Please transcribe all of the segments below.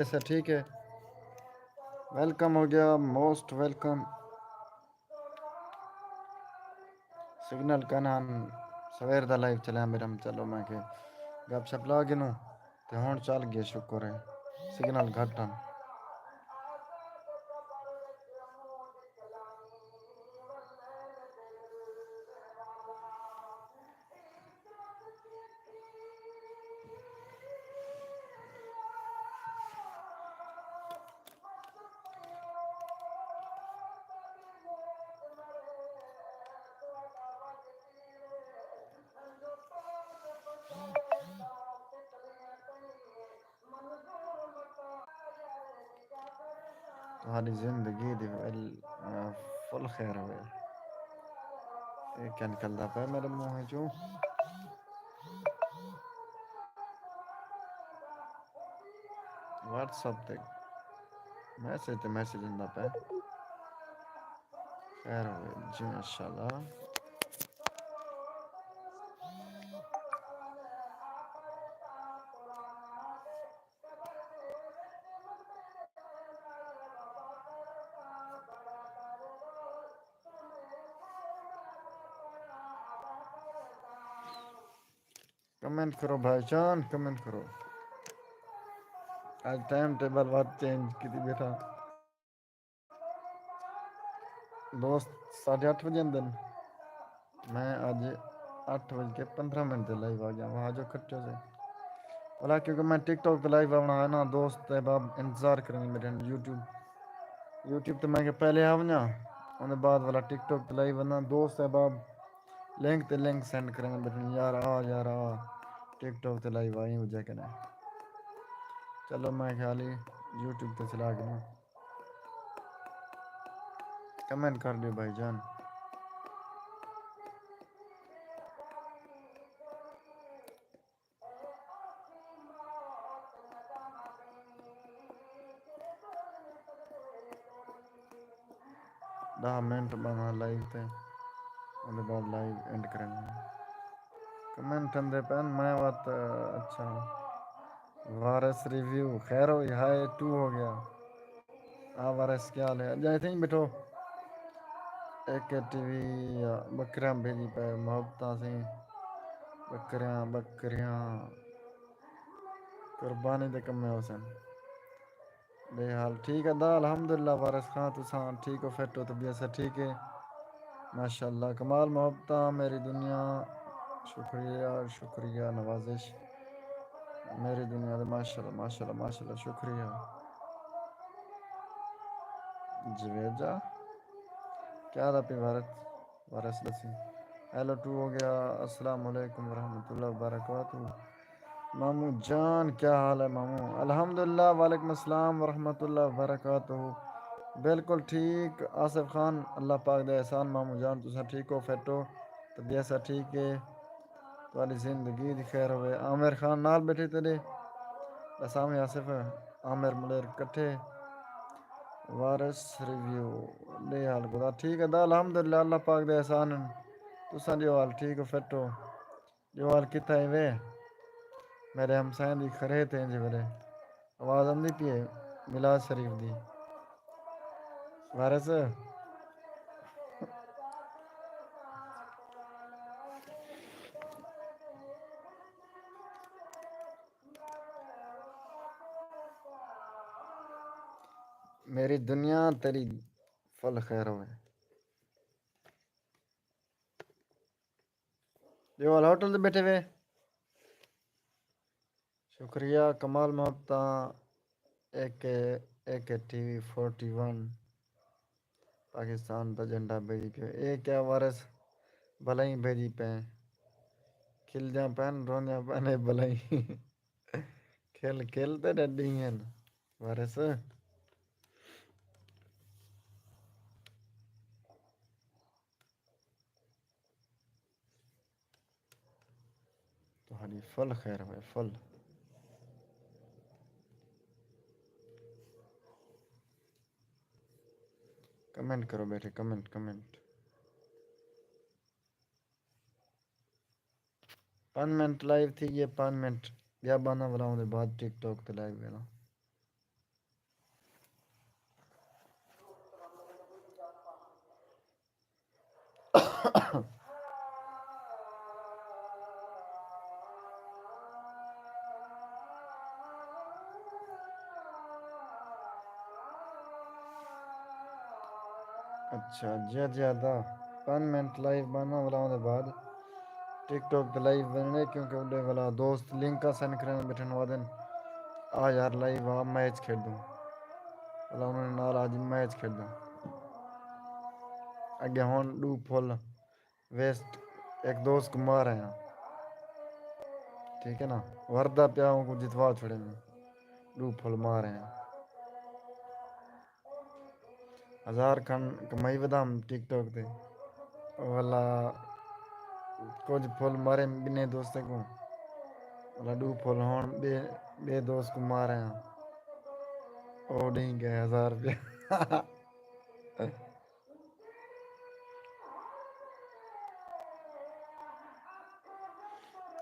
ऐसा ठीक है। वेलकम हो गया, मोस्ट वेलकम। सिग्नल कनान सवेर दा लाइव चलिया मेरा चलो मैं के गपशप ला गिनूं ते हुण चल गया शुक्र है सिग्नल घट हन। तुम्हारी जिंदगी दी फुल खैर होवे। ये क्या निकलदा पे मेरे मुंह चों। व्हाट्सएप ते मैसेज इंदा पे खैर होवे जी माशाल्लाह। कमेंट करो भाईजान, कमेंट करो। आज टाइम टेबल बात चेंज की बेटा। दोस्त 8:30 बजे दिन मैं आज 8:15 से लाइव आ गया वहाँ जो कट्टे से बोला क्योंकि मैं टिकटॉक पे लाइव आना है ना दोस्त अहबाब इंतज़ार करेंगे मेरे यूट्यूब तो मैं पहले आवना उन्हें बाद वाला टिकटॉक पे लाइव आना दोस्त अहबाब लिंक सेंड करेंगे मेरे यार आ टिकटॉक पे लाइव आई वजह के ना चलो मैं ख्याल ही यूट्यूब पे चला के ना कमेंट कर दियो भाईजान। 10 मिनट बना लाइव पे उसके बाद लाइव एंड करेंगे। कमेंट अंदर पेन मैं बात अच्छा वारस रिव्यू खैर हो हाय 2 हो गया। हाँ वारस क्या हाल है अजय थे बैठो एक टीवी बकरियां भेजी पे मोहब्बत से बकरियां कुर्बानी दे कम्मे हुसैन बेहाल ठीक है दा अल्हम्दुलिल्लाह वारस खां तुसां ठीक हो फिट हो तबीयत से ठीक है माशाल्लाह कमाल मोहब्बत मेरी दुनिया शुक्रिया शुक्रिया नवाजिश मेरी दुनिया दे माशाल्लाह माशाल्लाह माशाल्लाह शुक्रिया जवेजा क्या था पे भारत वारस दसी हेलो 2 हो गया अस्सलाम वालेकुम रहमतुल्लाह वबरकातुहू मामू जान क्या हाल है मामू अल्हम्दुलिल्लाह वालेकुम अस्सलाम वरहमतुल्लाह वबरकातुहू बिल्कुल ठीक आसिफ खान अल्लाह पाक दे एहसान मामू जान तुसा ठीक हो फिट हो तबीयत सा ठीक है तुम्हारी जिंदगी दी खैर होवे आमिर खान नाल बैठे तेरे असामी आसिफ आमिर मलेर कट्ठे वारस रिव्यू ले हाल खुदा ठीक है दा अल्हम्दुलिल्लाह अल्लाह पाक दे एहसान तुसा जो हाल ठीक हो फिट हो जो हाल कितना है वे मेरे हमसाए दी खरे थे जी मेरे आवाज़ आंदी पी है मिलाद शरीफ दी वारस मेरी दुनिया तेरी फल खैर हो जो हाल होटल से बैठे हुए शुक्रिया कमाल मोहब्बत एक एक टीवी 41 पाकिस्तान का झंडा भेजी पे एक क्या वारस भलाई भेजी पे खिल जा पैन रोंजा पैने भलाई खेलते डडी हैं वारस तुम्हारी फल खैर हो फल कमेंट करो बेटे कमेंट कमेंट 5 मिनट लाइव थी ये 5 मिनट या बना बनाओ बाद टिकटॉक पे लाइव है ना अच्छा ज़्यादा 5 मिनट लाइव बनना वाला ਉਹਦੇ बाद टिकटॉक पे लाइव बनने क्योंकि उड़े वाला दोस्त लिंक का सेंड करने बैठन वादन आ यार लाइव आ मैच खेल दूँ वाला उन्होंने नाल आज मैच खेल दूँ अगे हूँ डू फुल वेस्ट एक दोस्त को मार रहे हैं ठीक है ना वर्दा प्याओं को जितवा छोड़ेंगे डू फुल मार रहे हैं 1000 खन कमाई बदाम टिकटॉक पे वाला कुछ फुल मारे बिने दोस्तों को वाला डू फुल हूँ बे दोस्त को मार रहे हैं ओ नहीं गए 1000 रुपया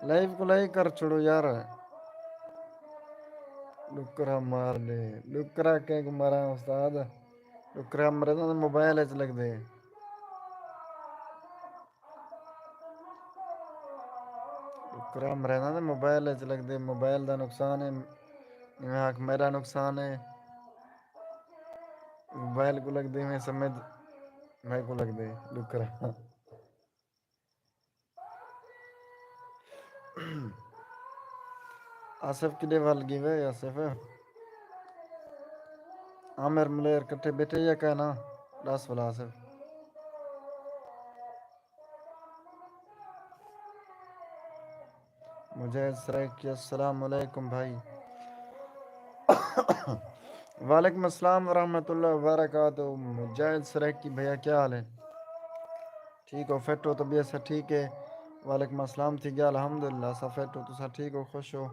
लाइव को लाइक कर छोड़ो यार डुकरा मार ले डुकरा के को मारा उस्ताद डुकरा मरे तो मोबाइल च लग दे डुकरा मरे ना तो मोबाइल च लग दे मोबाइल का नुकसान है मैं आख मेरा नुकसान है मोबाइल को लग दे मैं समझ मैं को लग दे डुकरा आसिफ किदे वाल गिवे आसिफ आमिर मलेर कट्ठे बैठे या कहना 10 वाला आसिफ मुझे सराय अस्सलाम वालेकुम भाई वालेकुम अस्सलाम वरहमतुल्लाहि वबरकातुहू मुजाहिद सराय भैया क्या हाल है ठीक हो फिट हो तबीयत से ठीक है वालेकुम अस्सलाम थी गया अल्हम्दुलिल्लाह सब फिट हो तो सब ठीक हो खुश हो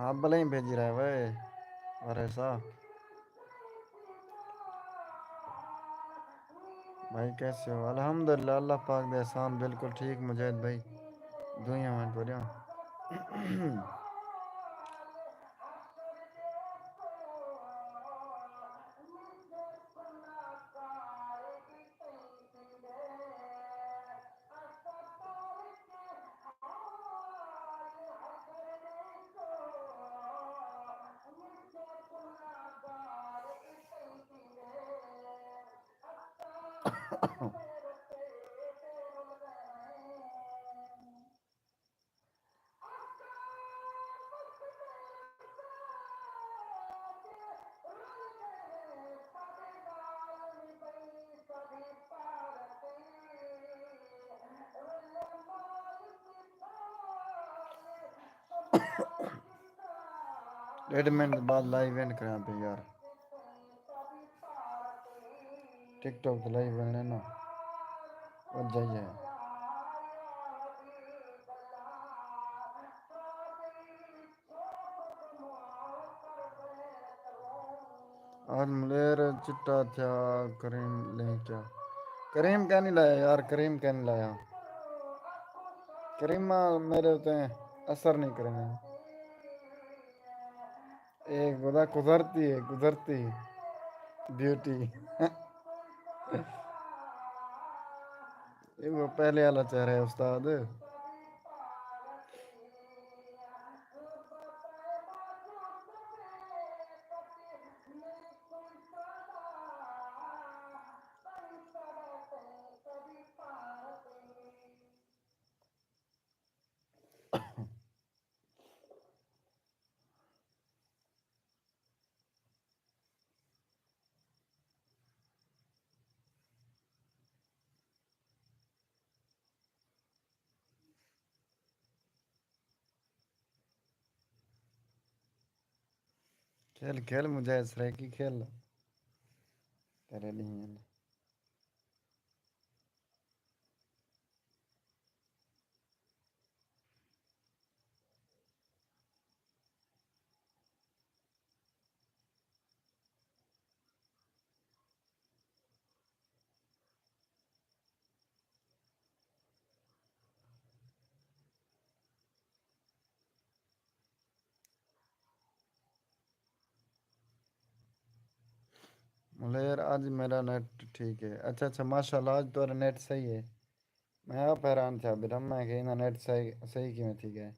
आप भले ही भेजी रहे भाई अरे सा भाई कैसे हो अल्हम्दुलिल्लाह अल्लाह पाक दे एहसान बिल्कुल ठीक मुजाहिद भाई दुनिया में पूरे डेढ़ मिनट बाद लाइव एंड करा पे यार टिकटॉक तो लाइव बनने ना और जाइए आज मलेर चिट्टा था करीम ले क्या करीम क्या नहीं लाया यार करीम क्या नहीं लाया करीमा मेरे होते हैं असर नहीं करेंगे एक बता गुजरती है गुजरती ब्यूटी ये वो पहले वाला चेहरा है उस्ताद खेल खेल मुझे इस तरह की खेल तेरे लिए बोले यार आज मेरा नेट ठीक है। अच्छा अच्छा माशाल्लाह आज तो नेट सही है। मैं आप हैरान था बेटा मैं कहीं ना नेट सही सही क्यों ठीक है।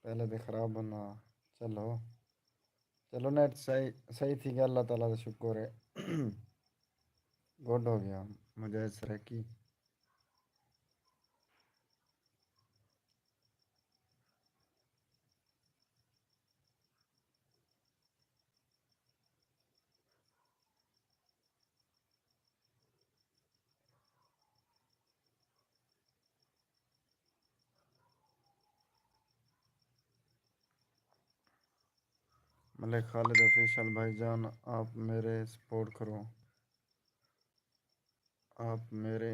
पहले भी खराब होना। चलो चलो नेट सही सही थी क्या अल्लाह ताला का शुक्र है। गुड हो गया मुझे इस तरह की। मलिक खालिद ऑफिशियल भाईजान आप मेरे सपोर्ट करो। आप मेरे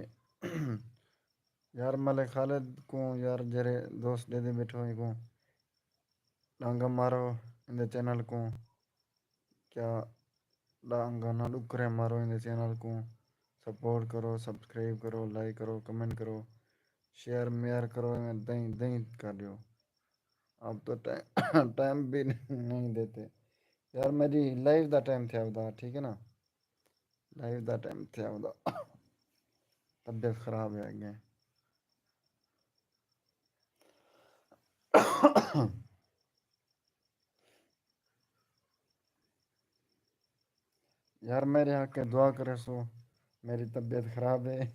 यार मलिक खालिद को यार जरे दोस्त दे दे बैठो को डांगा मारो इन चैनल को। क्या डांगा ना डुकरे मारो इन चैनल को। सपोर्ट करो सब्सक्राइब करो लाइक करो कमेंट करो शेयर मेयर करो इन्हें दही दही कर दो। अब तो टाइम टाइम भी नहीं देते। यार मेरी लाइव दा टाइम थे आवदा ठीक है ना। लाइव दा टाइम थे आवदा तबीयत खराब है आगे। यार मेरे हक के दुआ करे सो मेरी तबीयत खराब है।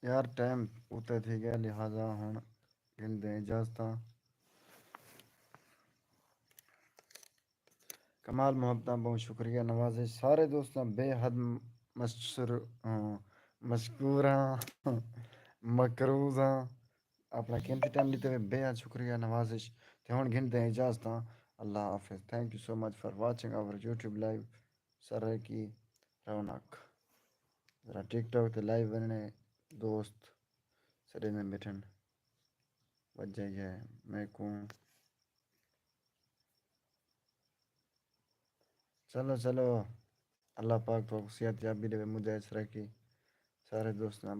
यार टाइम उते थी गया लिहाजा हूँ गिनते इजाजत। कमाल मोहब्बत बहुत शुक्रिया नवाजिश सारे दोस्तों बेहद मशहूर मशकूर हाँ मकरूज हाँ। अपना कीमती टाइम लेते हुए बेहद शुक्रिया नवाजिश। ते हुण गिनते हैं इजाजत। अल्लाह हाफिज thank you so much for watching our YouTube live sir की रौनक। जरा टिकटॉक ते लाइव बनने दोस्त सरे में बैठन वजह है मैं को। चलो चलो अल्लाह पाक तो सेहत याबी दे मुझे इस तरह की सारे दोस्तों